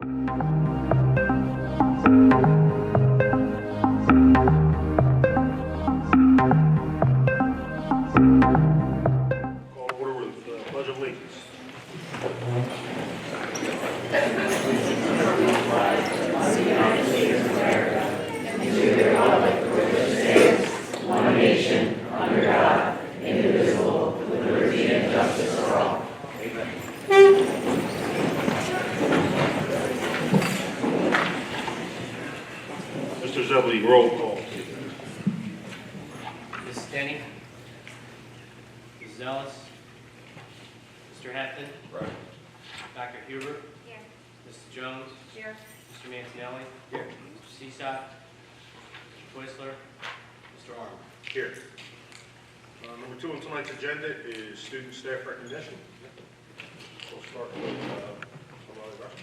Call to order with Pledge of Allegiance. Mr. Zebley, roll call. Mrs. Denny? Mrs. Ellis? Mr. Hefton? Right. Dr. Huber? Here. Mrs. Jones? Here. Mr. Mancinelli? Here. Mr. Seaside? Mr. Twisler? Mr. Arnold? Here. Number 2 on tonight's agenda is student staff recognition. We'll start with somebody else.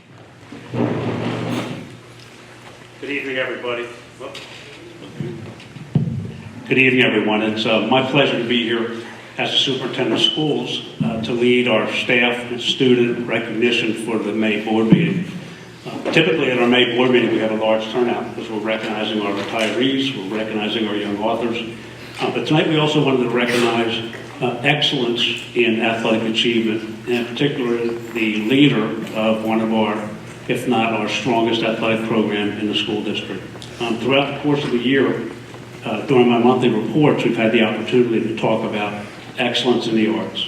Good evening, everybody. Good evening, everyone. It's my pleasure to be here as the superintendent of schools to lead our staff and student recognition for the May board meeting. Typically at our May board meeting we have a large turnout because we're recognizing our retirees, we're recognizing our young authors. But tonight we also wanted to recognize excellence in athletic achievement, and in particular the leader of one of our, if not our strongest athletic program in the school district. Throughout the course of the year, during my monthly reports, we've had the opportunity to talk about excellence in the arts,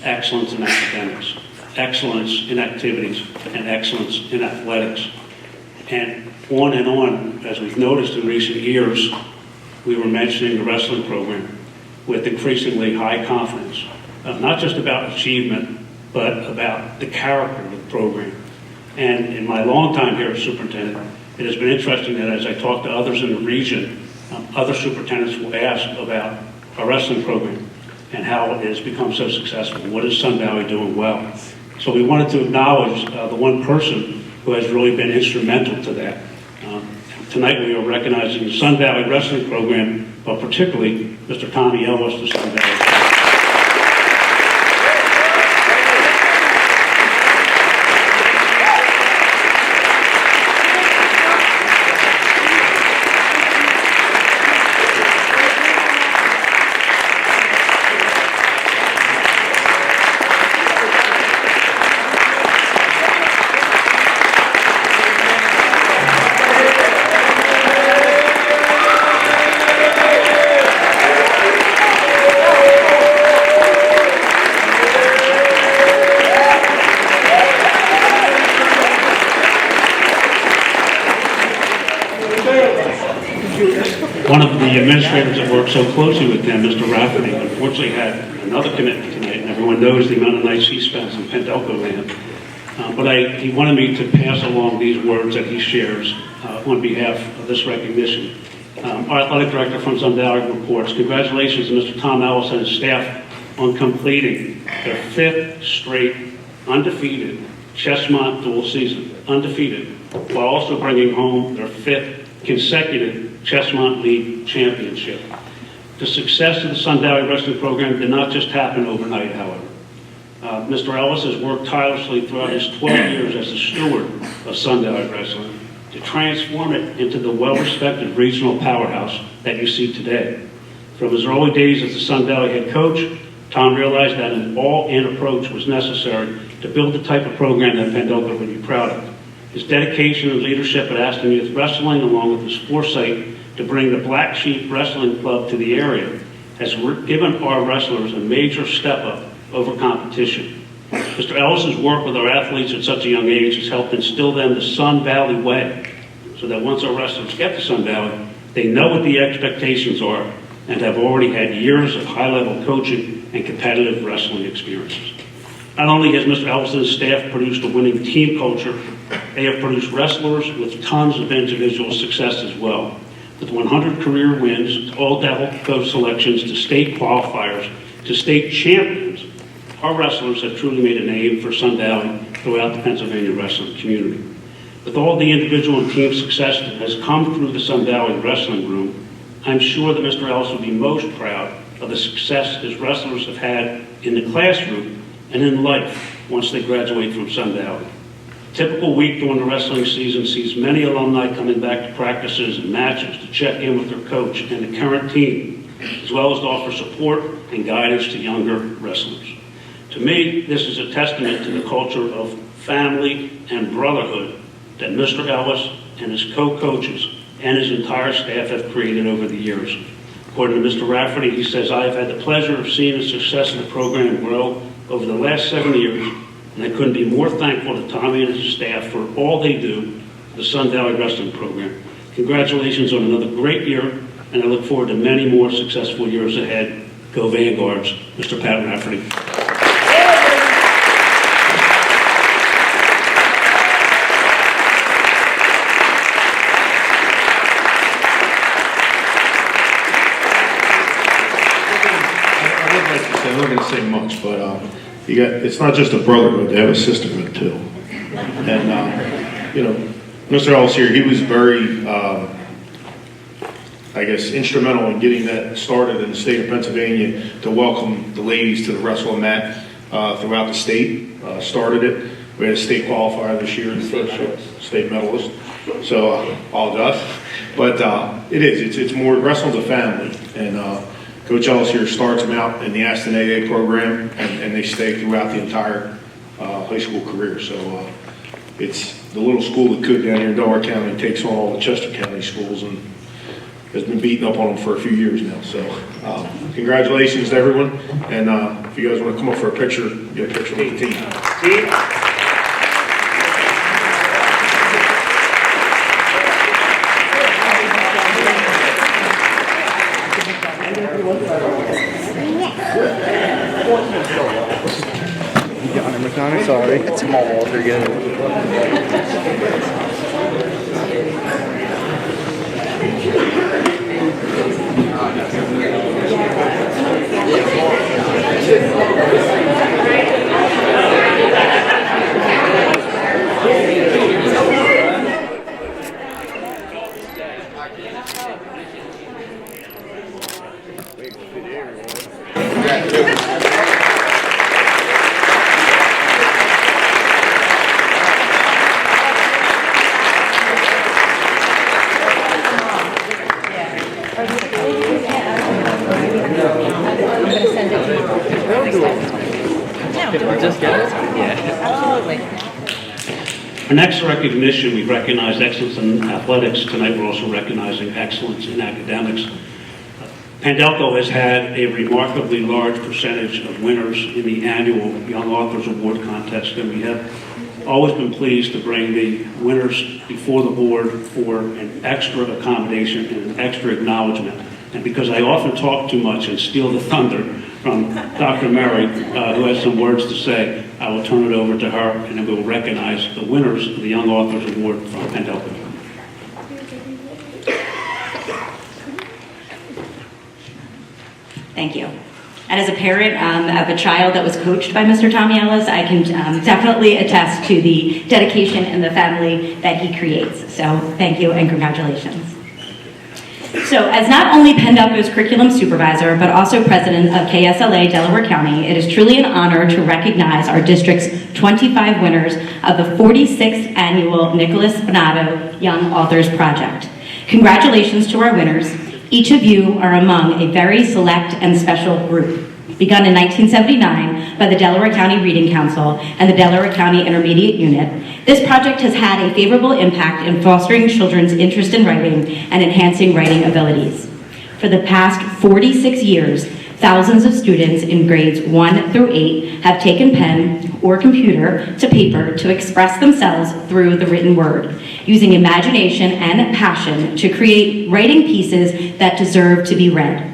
excellence in academics, excellence in activities, and excellence in athletics. And on, as we've noticed in recent years, we were mentioning the wrestling program with increasingly high confidence, not just about achievement, but about the character of the program. And in my long time here as superintendent, it has been interesting that as I talk to others in the region, other superintendents will ask about our wrestling program and how it has become so successful. What is Sun Valley doing well? So we wanted to acknowledge the one person who has really been instrumental to that. Tonight we are recognizing the Sun Valley Wrestling Program, but particularly Mr. Tommy Ellis, the Sun Valley. One of the administrators that worked so closely with them, Mr. Rafferty, unfortunately had another commitment tonight, and everyone knows the amount of nights he spends in Pendelco land. But he wanted me to pass along these words that he shares on behalf of this recognition. Our athletic director from Sun Valley reports, congratulations to Mr. Tom Ellis and his staff on completing their 5th straight undefeated Chessmont dual season, undefeated, while also bringing home their 5th consecutive Chessmont League championship. The success of the Sun Valley Wrestling Program did not just happen overnight, however. Mr. Ellis has worked tirelessly throughout his 12 years as the steward of Sun Valley Wrestling to transform it into the well-respected regional powerhouse that you see today. From his early days as the Sun Valley head coach, Tom realized that an all-in approach was necessary to build the type of program that Pendelco would be proud of. His dedication and leadership at Aston Youth Wrestling, along with his foresight to bring the Black Sheep Wrestling Club to the area, has given our wrestlers a major step up over competition. Mr. Ellis's work with our athletes at such a young age has helped instill them the Sun Valley way, so that once our wrestlers get to Sun Valley, they know what the expectations are and have already had years of high-level coaching and competitive wrestling experiences. Not only has Mr. Ellis and his staff produced a winning team culture, they have produced wrestlers with tons of individual success as well. With 100 career wins, all-devil coach selections, to state qualifiers, to state champions, our wrestlers have truly made a name for Sun Valley throughout the Pennsylvania wrestling community. With all the individual and team success that has come through the Sun Valley wrestling room, I'm sure that Mr. Ellis will be most proud of the success his wrestlers have had in the classroom and in life once they graduate from Sun Valley. Typical week during the wrestling season sees many alumni coming back to practices and matches to check in with their coach and the current team, as well as to offer support and guidance to younger wrestlers. To me, this is a testament to the culture of family and brotherhood that Mr. Ellis and his co-coaches and his entire staff have created over the years. According to Mr. Rafferty, he says, "I have had the pleasure of seeing the success of the program grow over the last 7 years, and I couldn't be more thankful to Tommy and his staff for all they do for the Sun Valley Wrestling Program. Congratulations on another great year, and I look forward to many more successful years ahead. Go Vanguards." Mr. Pat Rafferty. I'm not going to say much, but it's not just a brotherhood, they have a sisterhood too. And, Mr. Ellis here, he was very, instrumental in getting that started in the state of Pennsylvania to welcome the ladies to the wrestling mat throughout the state. Started it. We had a state qualifier this year, the first state medalist. So I apologize. But it's more, wrestling's a family. And Coach Ellis here starts them out in the Aston AA program, and they stay throughout the entire high school career. So it's the little school that could down here in Delaware County takes on all the Chester County schools and has been beating up on them for a few years now. So congratulations to everyone. And if you guys want to come up for a picture, get a picture with the team. I'm sorry. It's small Walter again. Our next recognition, we recognize excellence in athletics. Tonight we're also recognizing excellence in academics. Pendelco has had a remarkably large percentage of winners in the annual Young Authors Award contest, and we have always been pleased to bring the winners before the board for an extra accommodation and an extra acknowledgement. And because I often talk too much and steal the thunder from Dr. Mary, who has some words to say, I will turn it over to her, and then we will recognize the winners of the Young Authors Award from Pendelco. Thank you. And as a parent of a child that was coached by Mr. Tommy Ellis, I can definitely attest to the dedication and the family that he creates. So thank you and congratulations. So as not only Pendelco's curriculum supervisor, but also president of KSLA Delaware County, it is truly an honor to recognize our district's 25 winners of the 46th annual Nicholas Bonato Young Authors Project. Congratulations to our winners. Each of you are among a very select and special group. Begun in 1979 by the Delaware County Reading Council and the Delaware County Intermediate Unit, this project has had a favorable impact in fostering children's interest in writing and enhancing writing abilities. For the past 46 years, thousands of students in grades 1 through 8 have taken pen or computer to paper to express themselves through the written word, using imagination and passion to create writing pieces that deserve to be read.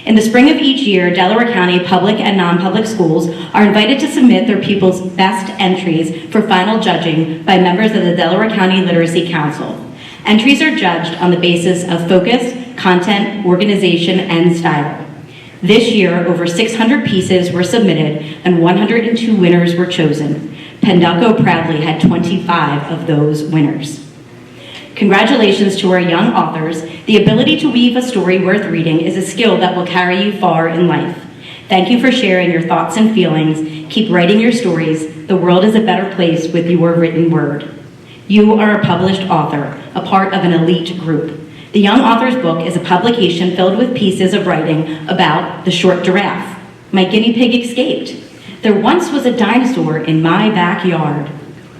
In the spring of each year, Delaware County public and non-public schools are invited to submit their pupils' best entries for final judging by members of the Delaware County Literacy Council. Entries are judged on the basis of focus, content, organization, and style. This year, over 600 pieces were submitted and 102 winners were chosen. Pendelco proudly had 25 of those winners. Congratulations to our young authors. The ability to weave a story worth reading is a skill that will carry you far in life. Thank you for sharing your thoughts and feelings. Keep writing your stories. The world is a better place with your written word. You are a published author, a part of an elite group. The Young Author's Book is a publication filled with pieces of writing about the short giraffe. My guinea pig escaped. There once was a dinosaur in my backyard.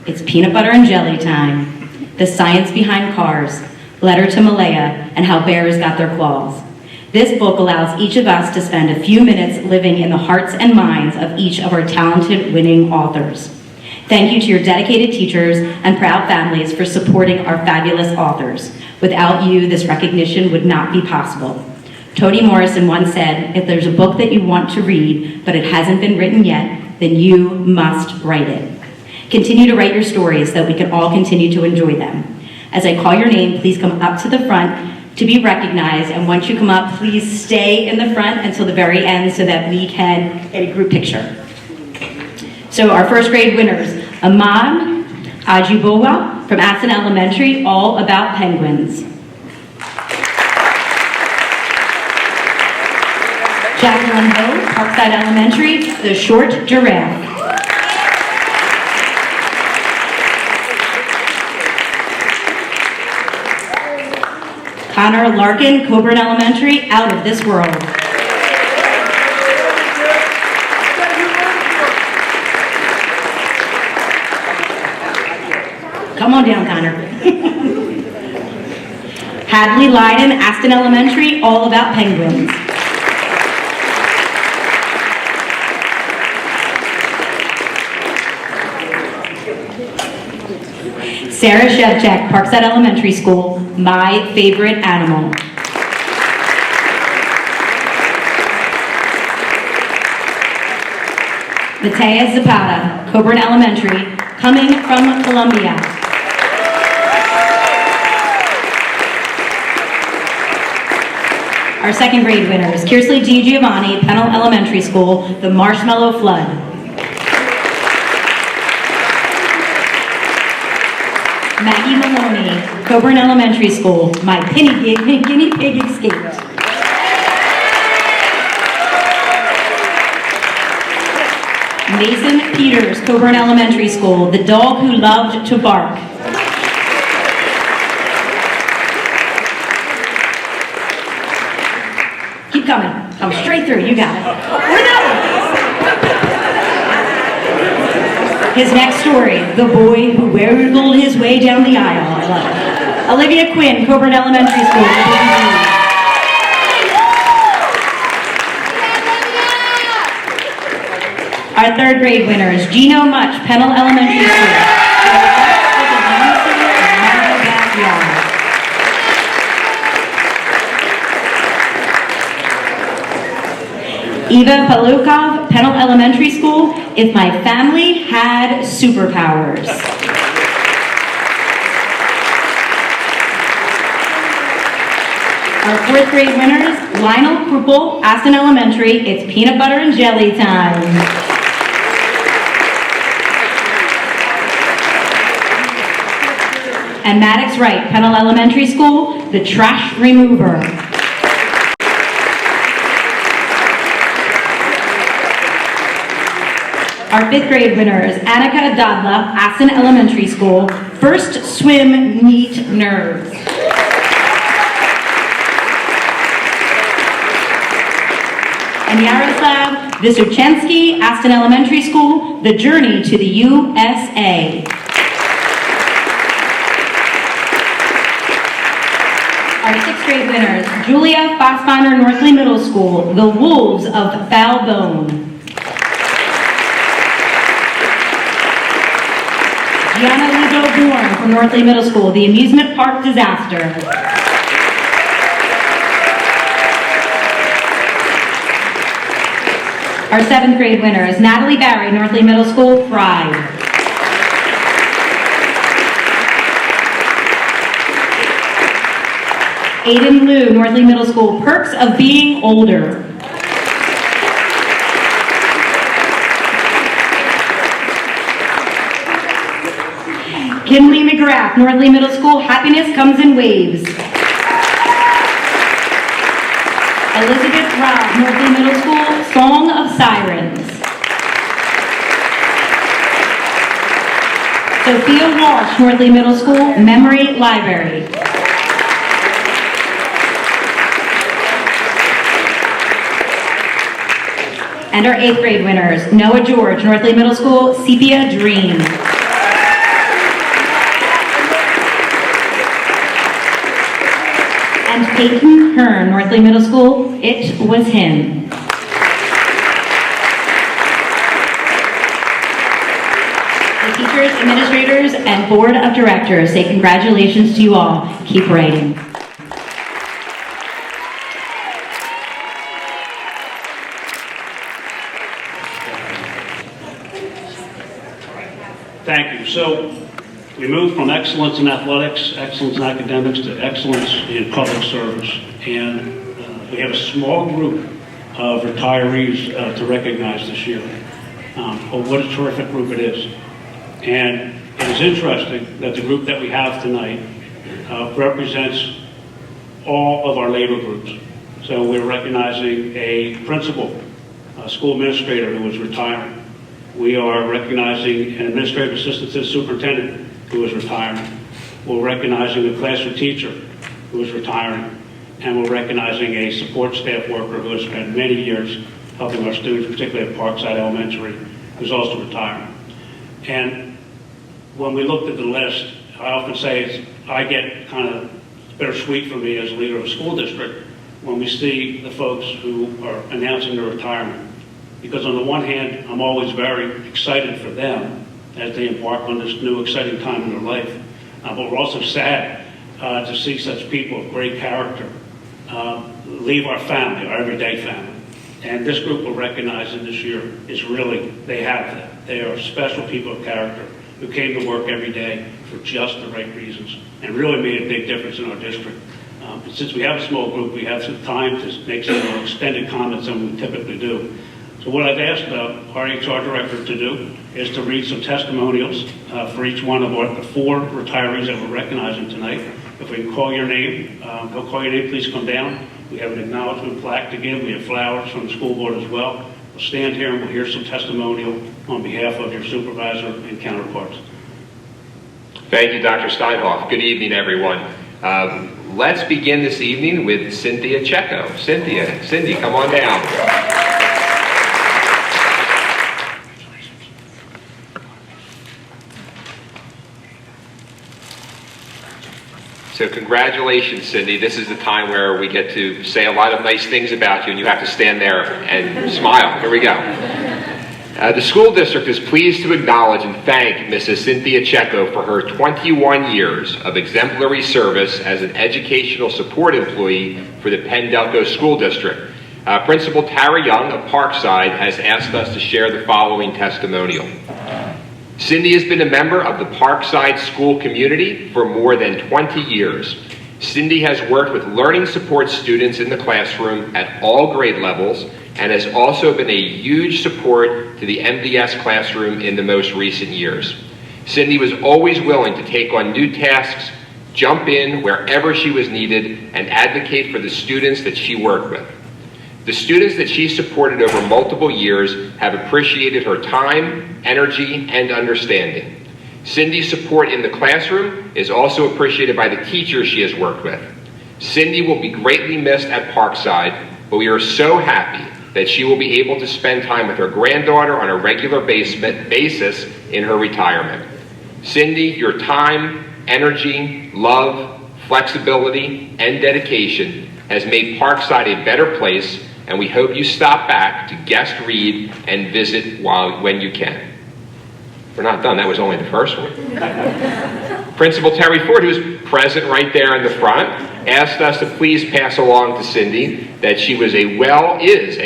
It's peanut butter and jelly time. The science behind cars, letter to Malaya, and how bears got their claws. This book allows each of us to spend a few minutes living in the hearts and minds of each of our talented winning authors. Thank you to your dedicated teachers and proud families for supporting our fabulous authors. Without you, this recognition would not be possible. Toni Morrison once said, if there's a book that you want to read, but it hasn't been written yet, then you must write it. Continue to write your stories so that we can all continue to enjoy them. As I call your name, please come up to the front to be recognized, and once you come up, please stay in the front until the very end so that we can get a group picture. So our first grade winners, Amon Ajibowa from Aston Elementary, All About Penguins. Jacqueline Hill, Parkside Elementary, The Short Giraffe. Connor Larkin, Coburn Elementary, Out of This World. Come on down, Connor. Hadley Lyden, Aston Elementary, All About Penguins. Sarah Shevchak, Parkside Elementary School, My Favorite Animal. Matea Zapata, Coburn Elementary, Coming from Columbia. Our second grade winners, Kearsley D. Giovanni, Pennell Elementary School, The Marshmallow Flood. Maggie Maloney, Coburn Elementary School, My Guinea Pig Escaped. Mason Peters, Coburn Elementary School, The Dog Who Loved to Bark. Keep coming. Come straight through. You got it. We're done. His next story, The Boy Who Wiggled His Way Down the Aisle. I love it. Olivia Quinn, Coburn Elementary School. Our third grade winners, Gino Much, Pennell Elementary School. Eva Palukov, Pennell Elementary School, If My Family Had Superpowers. Our fourth grade winners, Lionel Krupel, Aston Elementary, It's Peanut Butter and Jelly Time. And Maddox Wright, Pennell Elementary School, The Trash Remover. Our fifth grade winners, Annika Dadla, Aston Elementary School, First Swim Meet Nerves. And Yaroslav Vysochensky, Aston Elementary School, The Journey to the USA. Our sixth grade winners, Julia Fassbinder, Northley Middle School, The Wolves of Foul Bone. Gianna Ludo Bourne from Northley Middle School, The Amusement Park Disaster. Our seventh grade winners, Natalie Barry, Northley Middle School, Pride. Aiden Liu, Northley Middle School, Perks of Being Older. Kinley McGrath, Northley Middle School, Happiness Comes in Waves. Elizabeth Robb, Northley Middle School, Song of Sirens. Sophia Walsh, Northley Middle School, Memory Library. And our 8th grade winners, Noah George, Northley Middle School, Sepia Dream. And Peyton Hearn, Northley Middle School, It Was Him. The teachers, administrators, and board of directors say congratulations to you all. Keep writing. Thank you. So we moved from excellence in athletics, excellence in academics, to excellence in public service. And we have a small group of retirees to recognize this year. But what a terrific group it is. And it is interesting that the group that we have tonight represents all of our labor groups. So we're recognizing a principal, a school administrator who is retiring. We are recognizing an administrative assistant to the superintendent who is retiring. We're recognizing a classroom teacher who is retiring. And we're recognizing a support staff worker who has spent many years helping our students, particularly at Parkside Elementary, who's also retiring. And when we looked at the list, I often say I get kind of bittersweet for me as a leader of a school district when we see the folks who are announcing their retirement. Because on the one hand, I'm always very excited for them as they embark on this new exciting time in their life. But we're also sad to see such people of great character leave our family, our everyday family. And this group we're recognizing this year is really, they have that. They are special people of character who came to work every day for just the right reasons and really made a big difference in our district. Since we have a small group, we have some time to make some more extended comments than we typically do. So what I've asked our HR director to do is to read some testimonials for each one of the 4 retirees that we're recognizing tonight. If we can call your name, go call your name, please come down. We have an acknowledgement plaque to give. We have flowers from the school board as well. We'll stand here and we'll hear some testimonial on behalf of your supervisor and counterparts. Thank you, Dr. Steinhoff. Good evening, everyone. Let's begin this evening with Cynthia Checo. Cindy, come on down. So congratulations, Cindy. This is the time where we get to say a lot of nice things about you, and you have to stand there and smile. Here we go. The school district is pleased to acknowledge and thank Mrs. Cynthia Checo for her 21 years of exemplary service as an educational support employee for the Penn Delco School District. Principal Tara Young of Parkside has asked us to share the following testimonial. Cindy has been a member of the Parkside school community for more than 20 years. Cindy has worked with learning support students in the classroom at all grade levels and has also been a huge support to the MDS classroom in the most recent years. Cindy was always willing to take on new tasks, jump in wherever she was needed, and advocate for the students that she worked with. The students that she supported over multiple years have appreciated her time, energy, and understanding. Cindy's support in the classroom is also appreciated by the teachers she has worked with. Cindy will be greatly missed at Parkside, but we are so happy that she will be able to spend time with her granddaughter on a regular basis in her retirement. Cindy, your time, energy, love, flexibility, and dedication has made Parkside a better place, and we hope you stop back to guest read and visit when you can. We're not done. That was only the first one. Principal Terry Ford, who's present right there in the front, asked us to please pass along to Cindy that she is a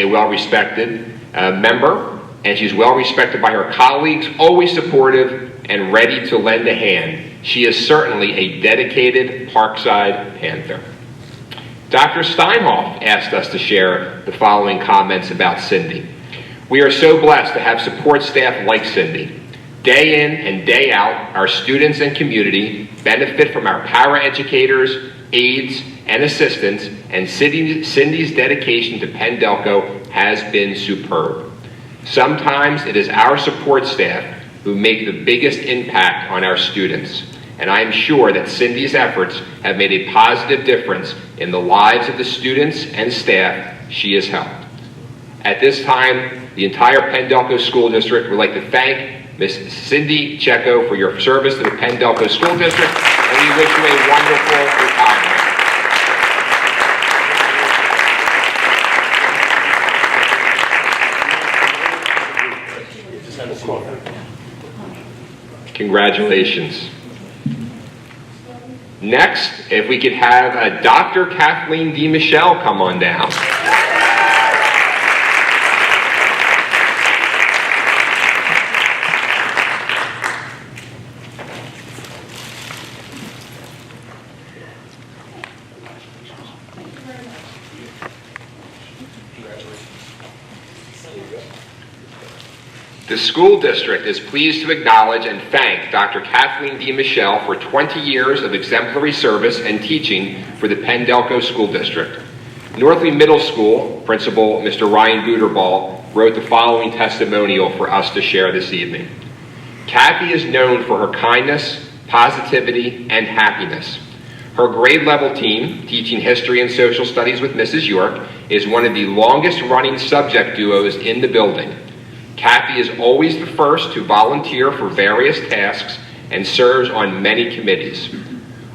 well-respected member, and she's well-respected by her colleagues, always supportive and ready to lend a hand. She is certainly a dedicated Parkside Panther. Dr. Steinhoff asked us to share the following comments about Cindy. We are so blessed to have support staff like Cindy. Day in and day out, our students and community benefit from our paraeducators, aides, and assistants, and Cindy's dedication to Penn Delco has been superb. Sometimes it is our support staff who make the biggest impact on our students, and I am sure that Cindy's efforts have made a positive difference in the lives of the students and staff she has helped. At this time, the entire Penn Delco School District would like to thank Ms. Cindy Checo for your service to the Penn Delco School District, and we wish you a wonderful retirement. Congratulations. Next, if we could have Dr. Kathleen D. Michelle come on down. The school district is pleased to acknowledge and thank Dr. Kathleen D. Michelle for 20 years of exemplary service and teaching for the Penn Delco School District. Northley Middle School Principal Mr. Ryan Buterball wrote the following testimonial for us to share this evening. Kathy is known for her kindness, positivity, and happiness. Her grade level team, teaching history and social studies with Mrs. York, is one of the longest running subject duos in the building. Kathy is always the first to volunteer for various tasks and serves on many committees.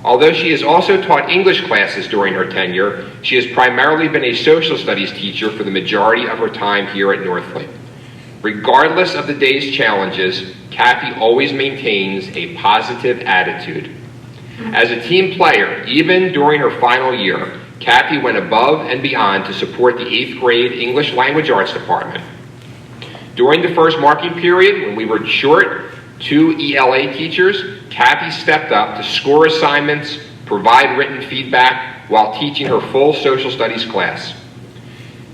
Although she has also taught English classes during her tenure, she has primarily been a social studies teacher for the majority of her time here at Northley. Regardless of the day's challenges, Kathy always maintains a positive attitude. As a team player, even during her final year, Kathy went above and beyond to support the 8th grade English Language Arts Department. During the first marking period, when we were short 2 ELA teachers, Kathy stepped up to score assignments, provide written feedback while teaching her full social studies class.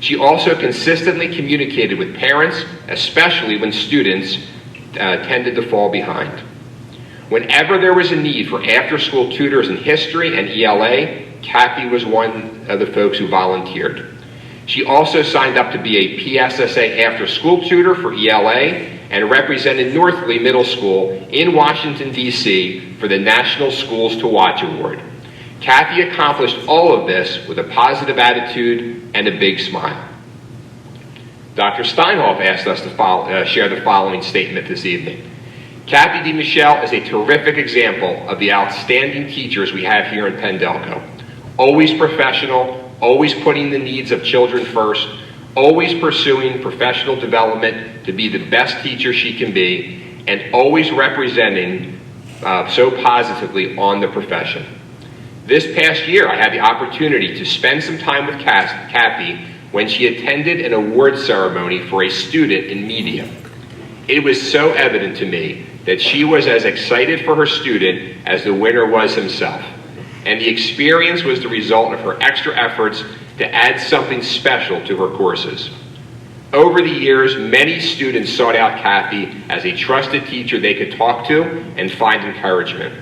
She also consistently communicated with parents, especially when students tended to fall behind. Whenever there was a need for after-school tutors in history and ELA, Kathy was one of the folks who volunteered. She also signed up to be a PSSA after-school tutor for ELA and represented Northley Middle School in Washington, D.C. for the National Schools to Watch Award. Kathy accomplished all of this with a positive attitude and a big smile. Dr. Steinhoff asked us to share the following statement this evening. Kathy D. Michelle is a terrific example of the outstanding teachers we have here in Penn Delco. Always professional, always putting the needs of children first, always pursuing professional development to be the best teacher she can be, and always representing so positively on the profession. This past year, I had the opportunity to spend some time with Kathy when she attended an award ceremony for a student in media. It was so evident to me that she was as excited for her student as the winner was himself. And the experience was the result of her extra efforts to add something special to her courses. Over the years, many students sought out Kathy as a trusted teacher they could talk to and find encouragement.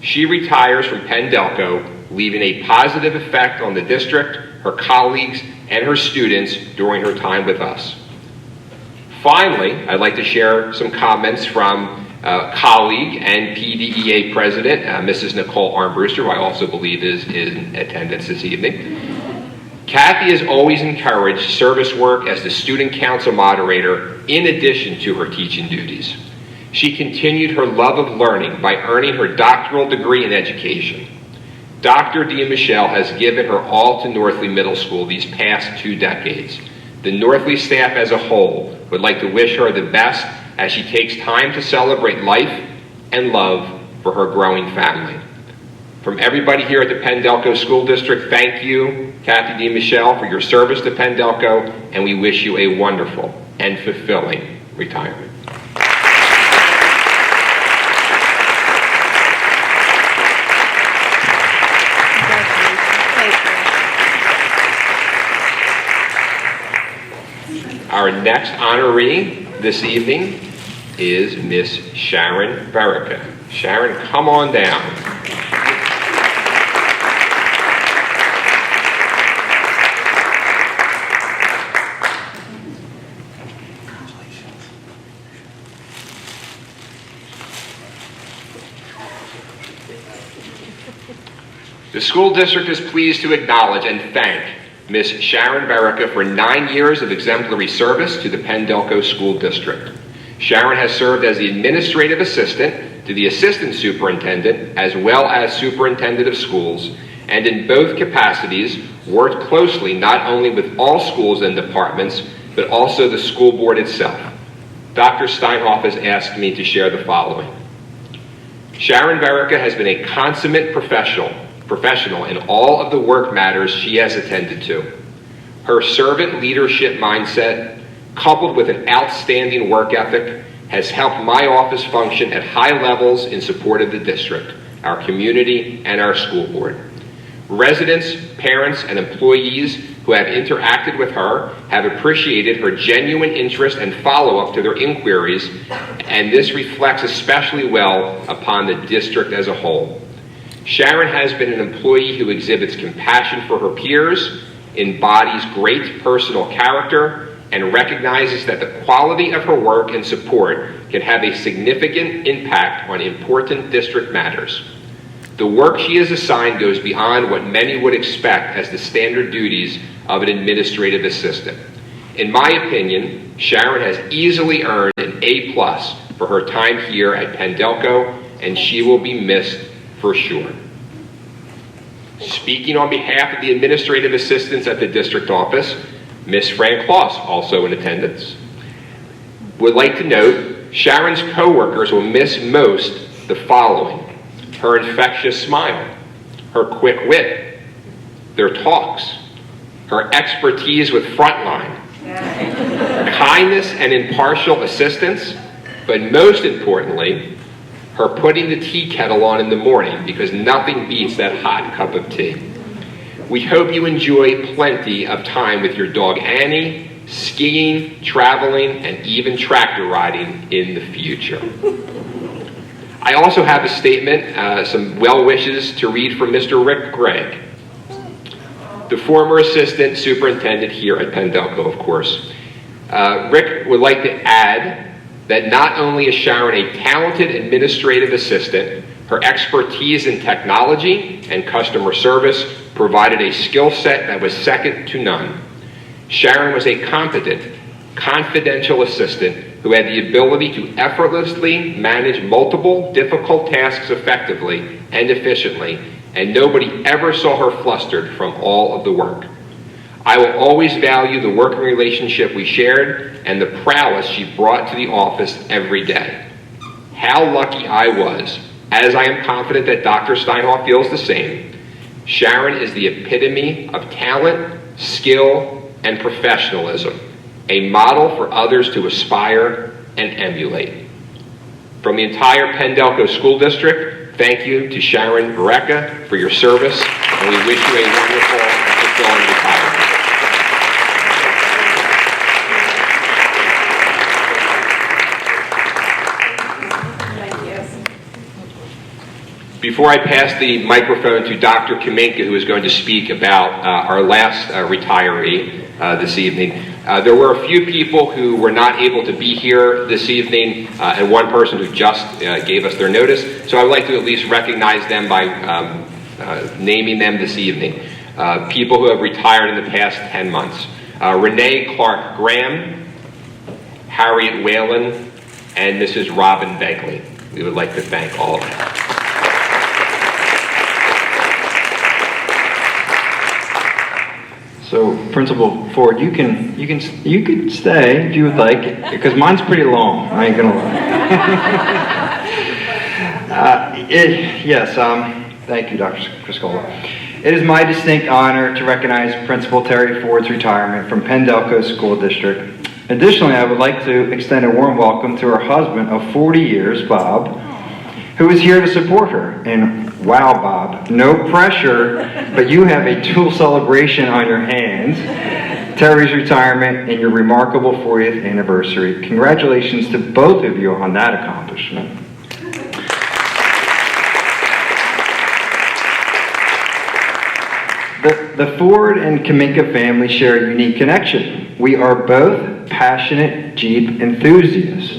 She retires from Penn Delco, leaving a positive effect on the district, her colleagues, and her students during her time with us. Finally, I'd like to share some comments from colleague and PDEA president, Mrs. Nicole Armbruster, who I also believe is in attendance this evening. Kathy has always encouraged service work as the student council moderator in addition to her teaching duties. She continued her love of learning by earning her doctoral degree in education. Dr. D. Michelle has given her all to Northley Middle School these past 2 decades. The Northley staff as a whole would like to wish her the best as she takes time to celebrate life and love for her growing family. From everybody here at the Penn Delco School District, thank you, Kathy D. Michelle, for your service to Penn Delco, and we wish you a wonderful and fulfilling retirement. Our next honoree this evening is Miss Sharon Verica. Sharon, come on down. The school district is pleased to acknowledge and thank Ms. Sharon Verica for 9 years of exemplary service to the Pendelco School District. Sharon has served as the administrative assistant to the assistant superintendent as well as superintendent of schools, and in both capacities worked closely not only with all schools and departments, but also the school board itself. Dr. Steinhoff has asked me to share the following. Sharon Verica has been a consummate professional in all of the work matters she has attended to. Her servant leadership mindset, coupled with an outstanding work ethic, has helped my office function at high levels in support of the district, our community, and our school board. Residents, parents, and employees who have interacted with her have appreciated her genuine interest and follow-up to their inquiries, and this reflects especially well upon the district as a whole. Sharon has been an employee who exhibits compassion for her peers, embodies great personal character, and recognizes that the quality of her work and support can have a significant impact on important district matters. The work she is assigned goes beyond what many would expect as the standard duties of an administrative assistant. In my opinion, Sharon has easily earned an A+ for her time here at Pendelco, and she will be missed for sure. Speaking on behalf of the administrative assistants at the district office, Ms. Fran Kloss, also in attendance, would like to note Sharon's coworkers will miss most the following: her infectious smile, her quick wit, their talks, her expertise with frontline, kindness and impartial assistance, but most importantly, her putting the tea kettle on in the morning, because nothing beats that hot cup of tea. We hope you enjoy plenty of time with your dog Annie, skiing, traveling, and even tractor riding in the future. I also have a statement, some well wishes to read from Mr. Rick Gregg, the former assistant superintendent here at Pendelco, of course. Rick would like to add that not only is Sharon a talented administrative assistant, her expertise in technology and customer service provided a skill set that was second to none. Sharon was a competent, confidential assistant who had the ability to effortlessly manage multiple difficult tasks effectively and efficiently, and nobody ever saw her flustered from all of the work. I will always value the working relationship we shared and the prowess she brought to the office every day. How lucky I was, as I am confident that Dr. Steinhoff feels the same. Sharon is the epitome of talent, skill, and professionalism, a model for others to aspire and emulate. From the entire Pendelco School District, thank you to Sharon Verica for your service, and we wish you a wonderful and fulfilling retirement. Before I pass the microphone to Dr. Kaminka, who is going to speak about our last retiree this evening, there were a few people who were not able to be here this evening, and one person who just gave us their notice. So I would like to at least recognize them by naming them this evening. People who have retired in the past 10 months. Renee Clark Graham, Harriet Whalen, and Mrs. Robin Begley. We would like to thank all of them. So, Principal Ford, you could stay if you would like, because mine's pretty long. I ain't gonna lie. Thank you, Dr. Criscola. It is my distinct honor to recognize Principal Terry Ford's retirement from Pendelco School District. Additionally, I would like to extend a warm welcome to her husband of 40 years, Bob, who is here to support her. And wow, Bob, no pressure, but you have a dual celebration on your hands. Terry's retirement and your remarkable 40th anniversary. Congratulations to both of you on that accomplishment. The Ford and Kaminka family share a unique connection. We are both passionate Jeep enthusiasts.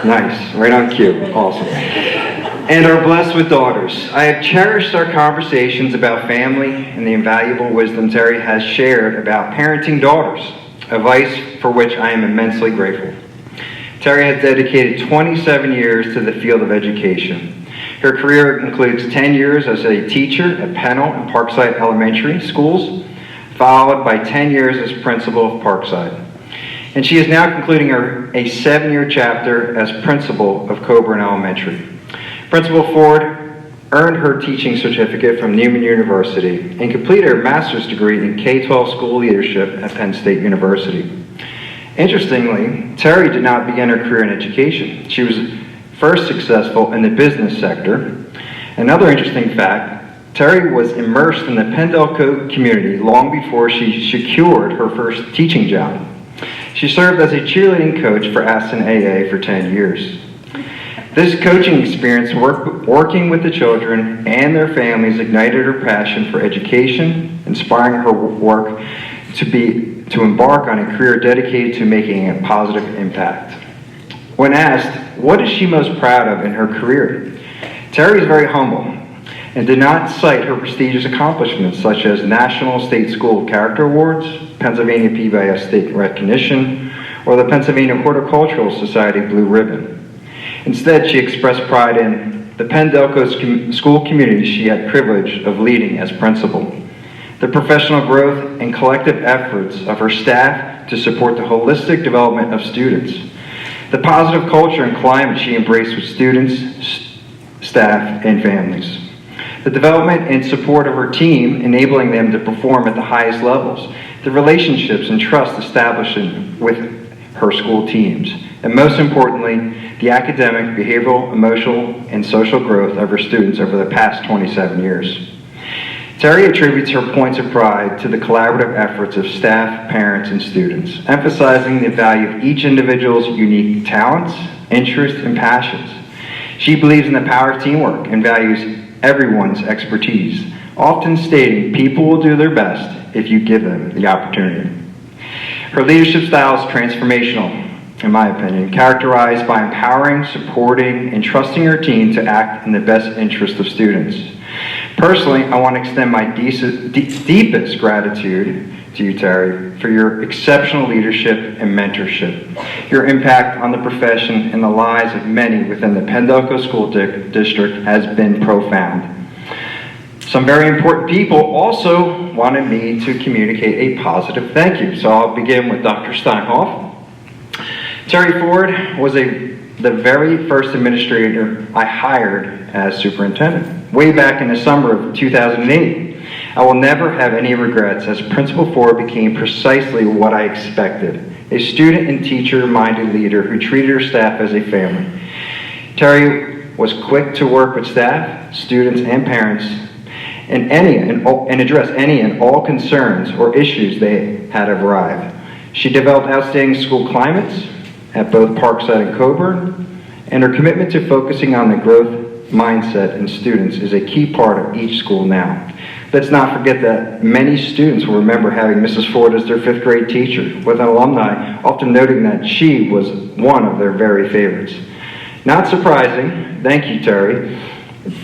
Nice, right on cue, awesome. and are blessed with daughters. I have cherished our conversations about family and the invaluable wisdom Terry has shared about parenting daughters, advice for which I am immensely grateful. Terry has dedicated 27 years to the field of education. Her career includes 10 years as a teacher at Pennell and Parkside Elementary Schools, followed by 10 years as principal of Parkside. And she is now concluding a 7-year chapter as principal of Coburn Elementary. Principal Ford earned her teaching certificate from Newman University and completed her master's degree in K-12 school leadership at Penn State University. Interestingly, Terry did not begin her career in education. She was first successful in the business sector. Another interesting fact, Terry was immersed in the Pendelco community long before she secured her first teaching job. She served as a cheerleading coach for Aston AA for 10 years. This coaching experience, working with the children and their families, ignited her passion for education, inspiring her work to embark on a career dedicated to making a positive impact. When asked, what is she most proud of in her career? Terry is very humble and did not cite her prestigious accomplishments such as National State School Character Awards, Pennsylvania PBS State Recognition, or the Pennsylvania Horticultural Society Blue Ribbon. Instead, she expressed pride in the Pendelco school community she had privilege of leading as principal, the professional growth and collective efforts of her staff to support the holistic development of students, the positive culture and climate she embraced with students, staff, and families, the development and support of her team, enabling them to perform at the highest levels, the relationships and trust established with her school teams, and most importantly, the academic, behavioral, emotional, and social growth of her students over the past 27 years. Terry attributes her points of pride to the collaborative efforts of staff, parents, and students, emphasizing the value of each individual's unique talents, interests, and passions. She believes in the power of teamwork and values everyone's expertise, often stating people will do their best if you give them the opportunity. Her leadership style is transformational, in my opinion, characterized by empowering, supporting, and trusting her team to act in the best interest of students. Personally, I want to extend my deepest gratitude to you, Terry, for your exceptional leadership and mentorship. Your impact on the profession and the lives of many within the Pendelco School District has been profound. Some very important people also wanted me to communicate a positive thank you, so I'll begin with Dr. Steinhoff. Terry Ford was the very first administrator I hired as superintendent, way back in the summer of 2008. I will never have any regrets, as Principal Ford became precisely what I expected, a student and teacher-minded leader who treated her staff as a family. Terry was quick to work with staff, students, and parents and address any and all concerns or issues they had arrived. She developed outstanding school climates at both Parkside and Coburn, and her commitment to focusing on the growth mindset in students is a key part of each school now. Let's not forget that many students will remember having Mrs. Ford as their 5th grade teacher, with alumni often noting that she was one of their very favorites. Not surprising, thank you, Terry,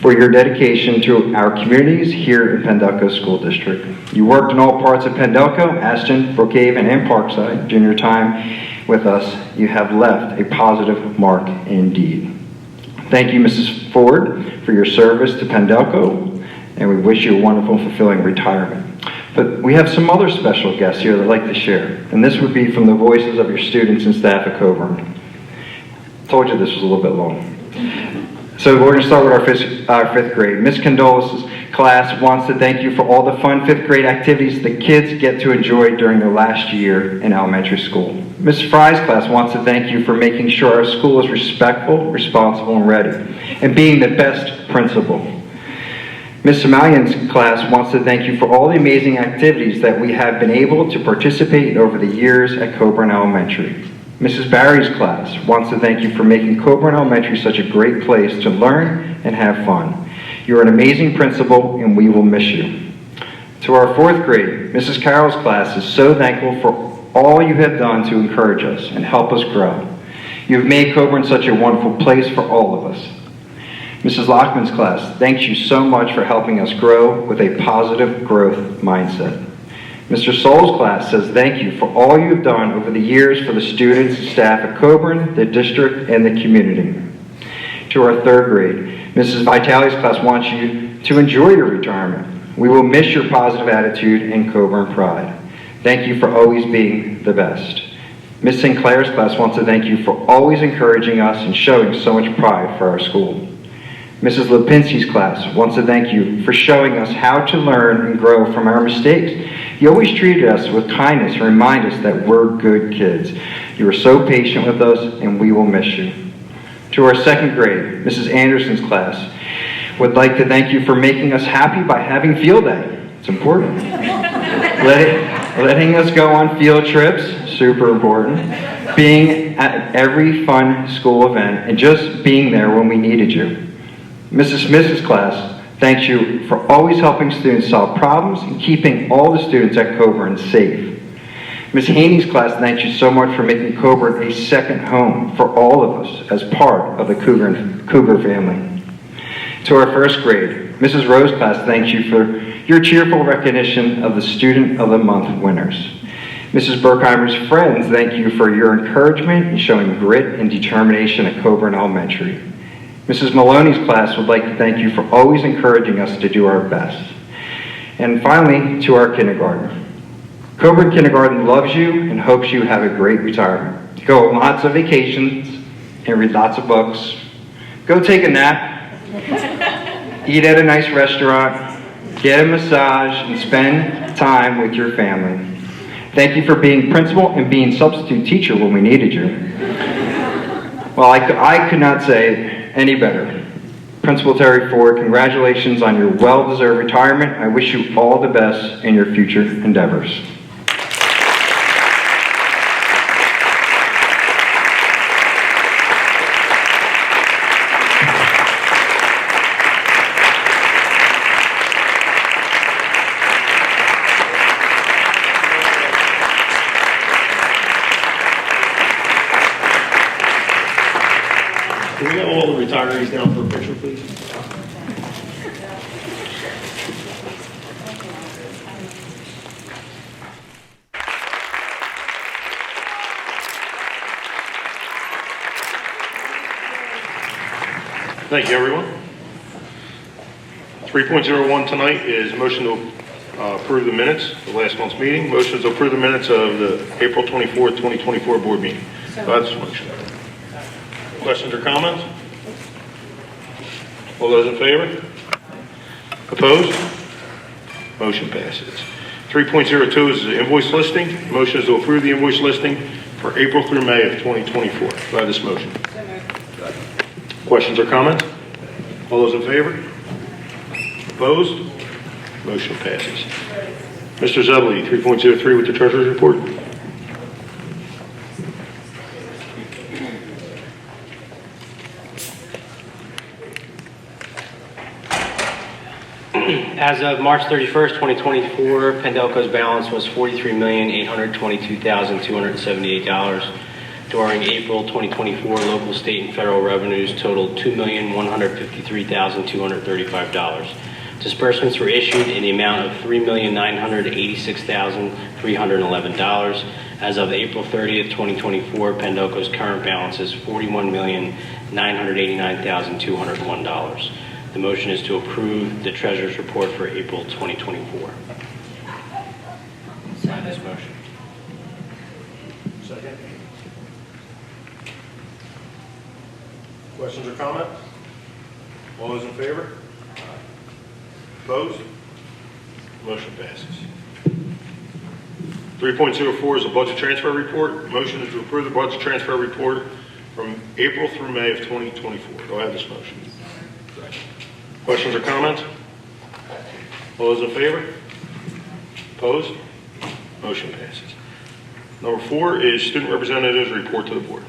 for your dedication to our communities here in Pendelco School District. You worked in all parts of Pendelco, Ashton, Brookhaven, and Parkside. During your time with us, you have left a positive mark indeed. Thank you, Mrs. Ford, for your service to Pendelco, and we wish you a wonderful, fulfilling retirement. But we have some other special guests here that I'd like to share, and this would be from the voices of your students and staff at Coburn. Told you this was a little bit long. So we're going to start with our fifth grade. Miss Condolis' class wants to thank you for all the fun 5th grade activities the kids get to enjoy during their last year in elementary school. Miss Fry's class wants to thank you for making sure our school is respectful, responsible, and ready, and being the best principal. Miss Samallian's class wants to thank you for all the amazing activities that we have been able to participate in over the years at Coburn Elementary. Mrs. Barry's class wants to thank you for making Coburn Elementary such a great place to learn and have fun. You're an amazing principal, and we will miss you. To our 4th grade, Mrs. Carroll's class is so thankful for all you have done to encourage us and help us grow. You have made Coburn such a wonderful place for all of us. Mrs. Lockman's class, thanks you so much for helping us grow with a positive growth mindset. Mr. Soul's class says thank you for all you've done over the years for the students and staff at Coburn, the district, and the community. To our third grade, Mrs. Vitale's class wants you to enjoy your retirement. We will miss your positive attitude and Coburn pride. Thank you for always being the best. Ms. Sinclair's class wants to thank you for always encouraging us and showing so much pride for our school. Mrs. Lipinski's class wants to thank you for showing us how to learn and grow from our mistakes. You always treated us with kindness and remind us that we're good kids. You were so patient with us, and we will miss you. To our second grade, Mrs. Anderson's class would like to thank you for making us happy by having field day. It's important. Letting us go on field trips, super important. Being at every fun school event, and just being there when we needed you. Mrs. Smith's class thanks you for always helping students solve problems and keeping all the students at Coburn safe. Ms. Haney's class thanks you so much for making Coburn a second home for all of us as part of the Cougar family. To our first grade, Mrs. Rowe's class thanks you for your cheerful recognition of the Student of the Month winners. Mrs. Berkheimer's friends thank you for your encouragement and showing grit and determination at Coburn Elementary. Mrs. Maloney's class would like to thank you for always encouraging us to do our best. And finally, to our kindergarten. Coburn Kindergarten loves you and hopes you have a great retirement. Go on lots of vacations and read lots of books. Go take a nap, eat at a nice restaurant, get a massage, and spend time with your family. Thank you for being principal and being substitute teacher when we needed you. Well, I could not say any better. Principal Terry Ford, congratulations on your well-deserved retirement. I wish you all the best in your future endeavors. Can we get all the retirees down for a picture, please? Thank you, everyone. 3.01 tonight is motion to approve the minutes of last month's meeting. Motion to approve the minutes of the April 24th, 2024 board meeting. That's the motion. Questions or comments? All those in favor? Opposed? Motion passes. 3.02 is the invoice listing. Motion is to approve the invoice listing for April through May of 2024. Do I have this motion? Questions or comments? All those in favor? Opposed? Motion passes. Mr. Zebley, 3.03 with the treasurer's report. As of March 31st, 2024, Pendelco's balance was $43,822,278. During April 2024, local, state, and federal revenues totaled $2,153,235. Disbursements were issued in the amount of $3,986,311. As of April 30th, 2024, Pendelco's current balance is $41,989,201. The motion is to approve the treasurer's report for April 2024. Sign this motion. Second. Questions or comments? All those in favor? Opposed? Motion passes. 3.04 is a budget transfer report. Motion is to approve the budget transfer report from April through May of 2024. Do I have this motion? Questions or comments? All those in favor? Opposed? Motion passes. Number 4 is student representatives report to the board.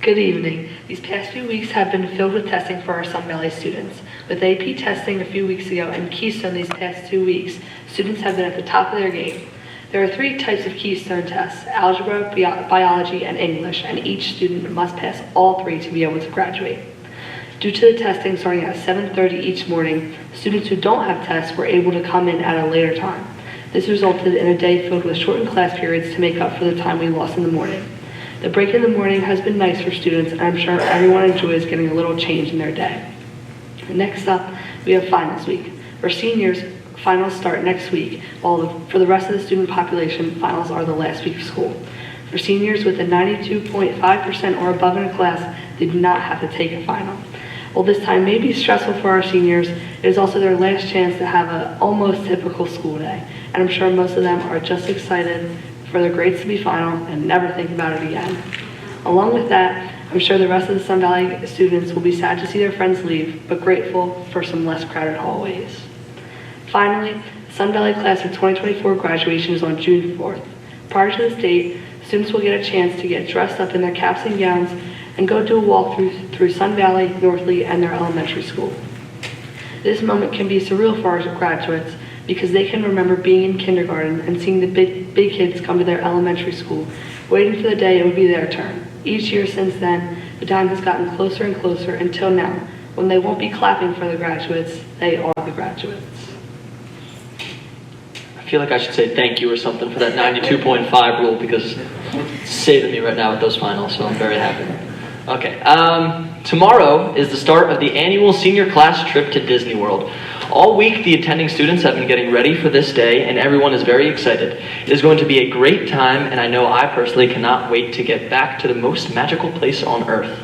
Good evening. These past few weeks have been filled with testing for our Sun Valley students. With AP testing a few weeks ago and Keystone these past 2 weeks, students have been at the top of their game. There are 3 types of Keystone tests: algebra, biology, and English, and each student must pass all 3 to be able to graduate. Due to the testing starting at 7:30 each morning, students who don't have tests were able to come in at a later time. This resulted in a day filled with shortened class periods to make up for the time we lost in the morning. The break in the morning has been nice for students, and I'm sure everyone enjoys getting a little change in their day. Next up, we have finals week. For seniors, finals start next week, while for the rest of the student population, finals are the last week of school. For seniors with a 92.5% or above in a class, they do not have to take a final. While this time may be stressful for our seniors, it is also their last chance to have an almost typical school day, and I'm sure most of them are just excited for their grades to be final and never think about it again. Along with that, I'm sure the rest of the Sun Valley students will be sad to see their friends leave, but grateful for some less crowded hallways. Finally, the Sun Valley class of 2024 graduation is on June 4th. Prior to this date, students will get a chance to get dressed up in their caps and gowns and go do a walkthrough through Sun Valley, Northley, and their elementary school. This moment can be surreal for our graduates because they can remember being in kindergarten and seeing the big kids come to their elementary school, waiting for the day it would be their turn. Each year since then, the time has gotten closer and closer until now, when they won't be clapping for the graduates, they are the graduates. I feel like I should say thank you or something for that 92.5 rule because it's saving me right now with those finals, so I'm very happy. Okay, tomorrow is the start of the annual senior class trip to Disney World. All week, the attending students have been getting ready for this day, and everyone is very excited. It is going to be a great time, and I know I personally cannot wait to get back to the most magical place on earth.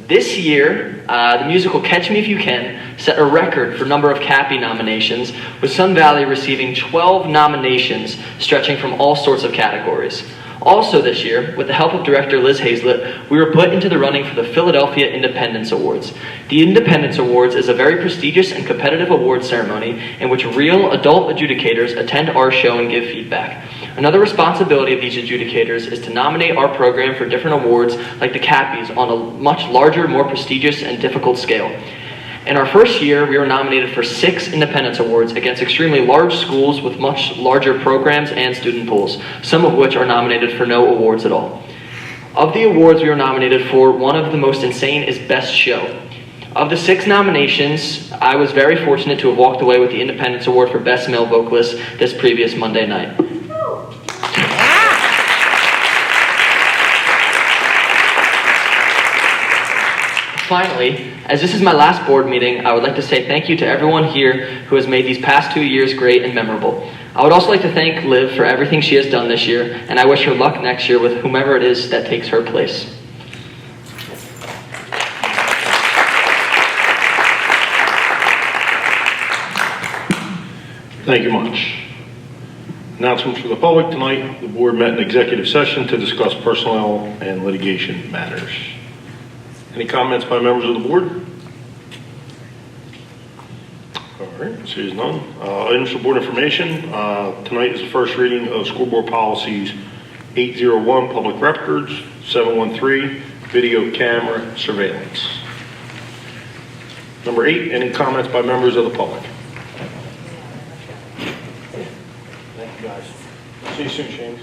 This year, the musical Catch Me If You Can set a record for number of Cappy nominations, with Sun Valley receiving 12 nominations stretching from all sorts of categories. Also this year, with the help of director Liz Hazlett, we were put into the running for the Philadelphia Independence Awards. The Independence Awards is a very prestigious and competitive award ceremony in which real adult adjudicators attend our show and give feedback. Another responsibility of these adjudicators is to nominate our program for different awards like the Cappies on a much larger, more prestigious and difficult scale. In our first year, we were nominated for 6 Independence Awards against extremely large schools with much larger programs and student pools, some of which are nominated for no awards at all. Of the awards we were nominated for, one of the most insane is Best Show. Of the 6 nominations, I was very fortunate to have walked away with the Independence Award for Best Male Vocalist this previous Monday night. Finally, as this is my last board meeting, I would like to say thank you to everyone here who has made these past 2 years great and memorable. I would also like to thank Liv for everything she has done this year, and I wish her luck next year with whomever it is that takes her place. Thank you much. Announcements for the public tonight. The board met in executive session to discuss personnel and litigation matters. Any comments by members of the board? All right, seeing none. Items for board information. Tonight is the first reading of school board policies 801, public records, 713, video camera surveillance. Number 8, any comments by members of the public? Thank you, guys. See you soon, Shane.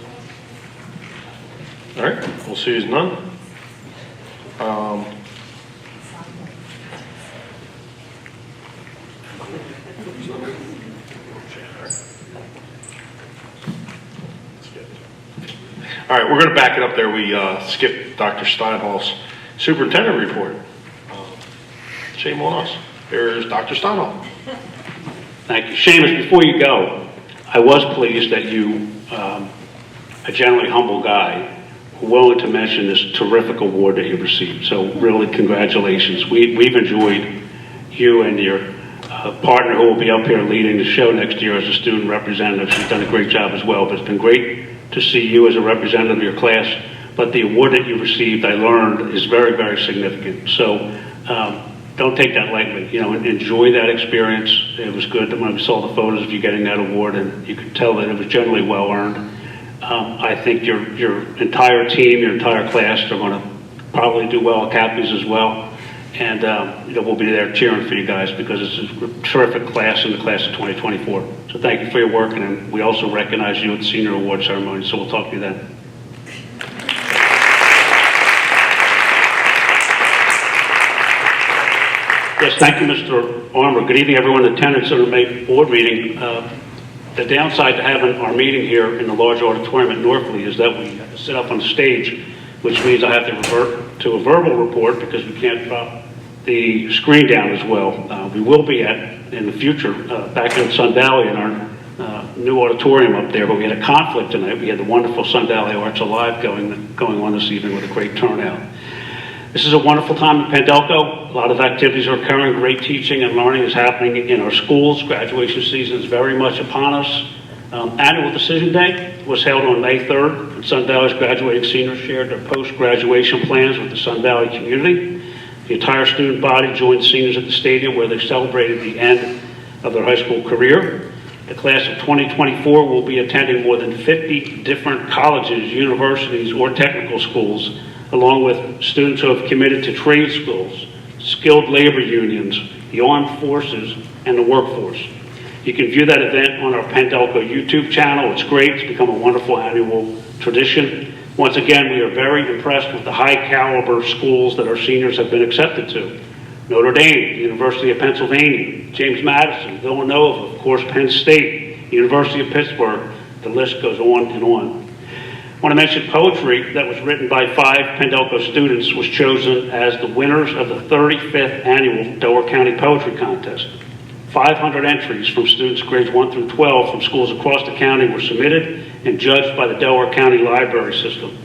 All right, we'll see you as none. All right, we're going to back it up there. We skipped Dr. Steinhall's superintendent report. Shame on us. Here's Dr. Steinhall. Thank you. Seamus, before you go, I was pleased that you, a generally humble guy, were willing to mention this terrific award that you received. So really, congratulations. We've enjoyed you and your partner who will be up here leading the show next year as a student representative. She's done a great job as well, but it's been great to see you as a representative of your class. But the award that you received, I learned, is very, very significant. So don't take that lightly. You know, enjoy that experience. It was good that when we saw the photos of you getting that award, and you could tell that it was generally well earned. I think your entire team, your entire class are going to probably do well at Cappies as well. And we'll be there cheering for you guys because it's a terrific class in the class of 2024. So thank you for your work, and then we also recognize you at the senior award ceremony, so we'll talk to you then. Yes, thank you, Mr. Armour. Good evening, everyone in attendance at our May board meeting. The downside to having our meeting here in the large auditorium at Northley is that we have to sit up on the stage, which means I have to revert to a verbal report because we can't drop the screen down as well. We will be in the future back in Sun Valley in our new auditorium up there, but we had a conflict tonight. We had the wonderful Sun Valley Arts Alive going on this evening with a great turnout. This is a wonderful time in Pendelco. A lot of activities are occurring. Great teaching and learning is happening in our schools. Graduation season is very much upon us. Annual Decision Day was held on May 3rd, and Sun Valley's graduating seniors shared their post-graduation plans with the Sun Valley community. The entire student body joined seniors at the stadium where they celebrated the end of their high school career. The class of 2024 will be attending more than 50 different colleges, universities, or technical schools, along with students who have committed to trade schools, skilled labor unions, the armed forces, and the workforce. You can view that event on our Pendelco YouTube channel. It's great. It's become a wonderful annual tradition. Once again, we are very impressed with the high caliber schools that our seniors have been accepted to. Notre Dame, the University of Pennsylvania, James Madison, Villanova, of course, Penn State, University of Pittsburgh. The list goes on and on. I want to mention poetry that was written by 5 Pendelco students was chosen as the winners of the 35th annual Delaware County Poetry Contest. 500 entries from students grades 1 through 12 from schools across the county were submitted and judged by the Delaware County Library System.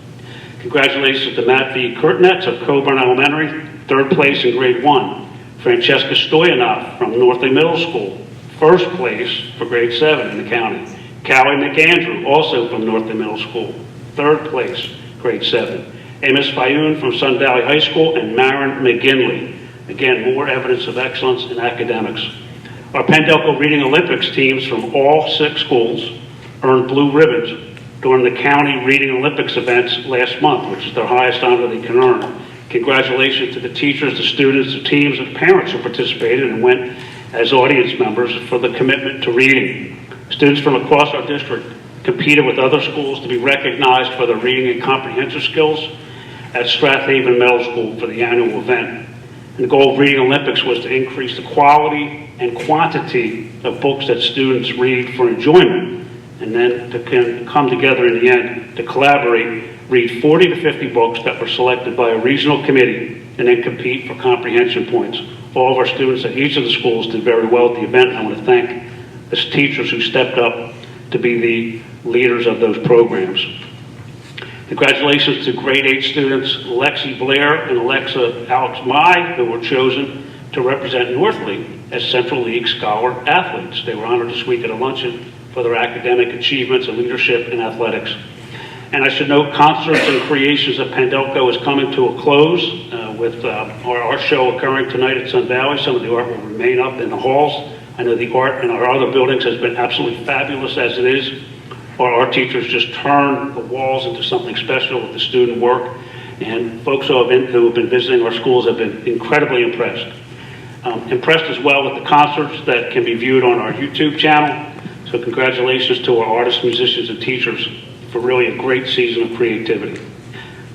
Congratulations to Matt V. Kurtnetz of Coburn Elementary, 3rd place in grade 1. Francesca Stoyanov from Northley Middle School, 1st place for grade 7 in the county. Callie McAndrew, also from Northley Middle School, 3rd place, grade 7. Amos Fayoun from Sun Valley High School, and Marin McGinley. Again, more evidence of excellence in academics. Our Pendelco Reading Olympics teams from all 6 schools earned blue ribbons during the county Reading Olympics events last month, which is their highest honor they can earn. Congratulations to the teachers, the students, the teams, and parents who participated and went as audience members for the commitment to reading. Students from across our district competed with other schools to be recognized for their reading and comprehension skills at Strathaven Middle School for the annual event. And the goal of Reading Olympics was to increase the quality and quantity of books that students read for enjoyment, and then to come together in the end to collaborate, read 40 to 50 books that were selected by a regional committee, and then compete for comprehension points. All of our students at each of the schools did very well at the event, and I want to thank the teachers who stepped up to be the leaders of those programs. Congratulations to grade 8 students Lexi Blair and Alexa Alex Mai, who were chosen to represent Northley as Central League Scholar athletes. They were honored this week at a luncheon for their academic achievements and leadership in athletics. And I should note, Concerts and Creations of Pendelco is coming to a close with our art show occurring tonight at Sun Valley. Some of the art will remain up in the halls. I know the art in our other buildings has been absolutely fabulous as it is. Our art teachers just turn the walls into something special with the student work. And folks who have been visiting our schools have been incredibly impressed. Impressed as well with the concerts that can be viewed on our YouTube channel. So congratulations to our artists, musicians, and teachers for really a great season of creativity.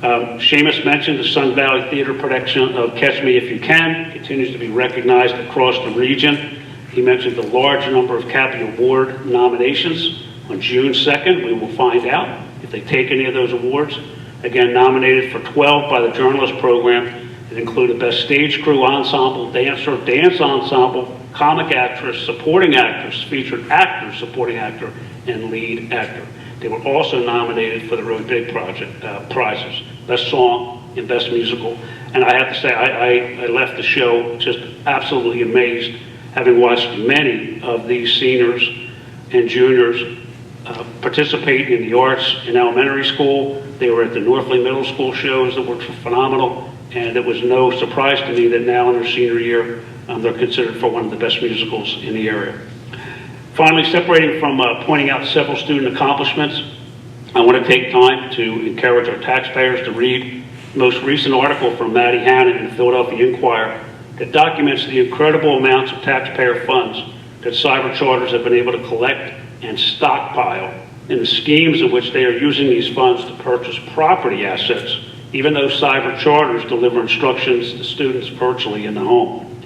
Seamus mentioned the Sun Valley Theater production of Catch Me If You Can continues to be recognized across the region. He mentioned the large number of Cappy Award nominations. On June 2nd, we will find out if they take any of those awards. Again, nominated for 12 by the journalist program. It included Best Stage Crew, Ensemble, Dancer, Dance Ensemble, Comic Actress, Supporting Actress, Featured Actor, Supporting Actor, and Lead Actor. They were also nominated for the Really Big Project prizes, Best Song and Best Musical. And I have to say, I left the show just absolutely amazed, having watched many of these seniors and juniors participate in the arts in elementary school. They were at the Northley Middle School shows that were phenomenal, and it was no surprise to me that now in their senior year, they're considered for one of the best musicals in the area. Finally, separating from pointing out several student accomplishments, I want to take time to encourage our taxpayers to read most recent article from Maddie Hannon in the Philadelphia Inquirer that documents the incredible amounts of taxpayer funds that cyber charters have been able to collect and stockpile in the schemes in which they are using these funds to purchase property assets, even though cyber charters deliver instructions to students virtually in the home.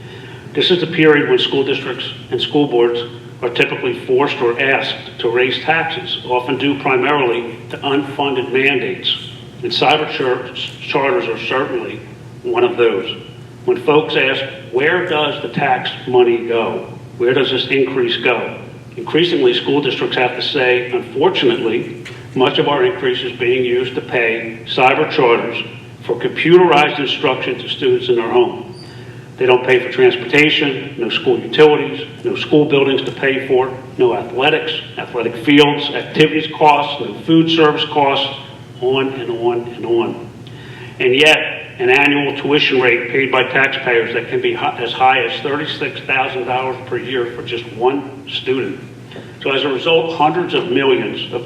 This is the period when school districts and school boards are typically forced or asked to raise taxes, often due primarily to unfunded mandates. And cyber charters are certainly one of those. When folks ask, where does the tax money go? Where does this increase go? Increasingly, school districts have to say, unfortunately, much of our increase is being used to pay cyber charters for computerized instruction to students in their home. They don't pay for transportation, no school utilities, no school buildings to pay for, no athletics, athletic fields, activities costs, no food service costs, on and on and on. And yet, an annual tuition rate paid by taxpayers that can be as high as $36,000 per year for just one student. So as a result, hundreds of millions of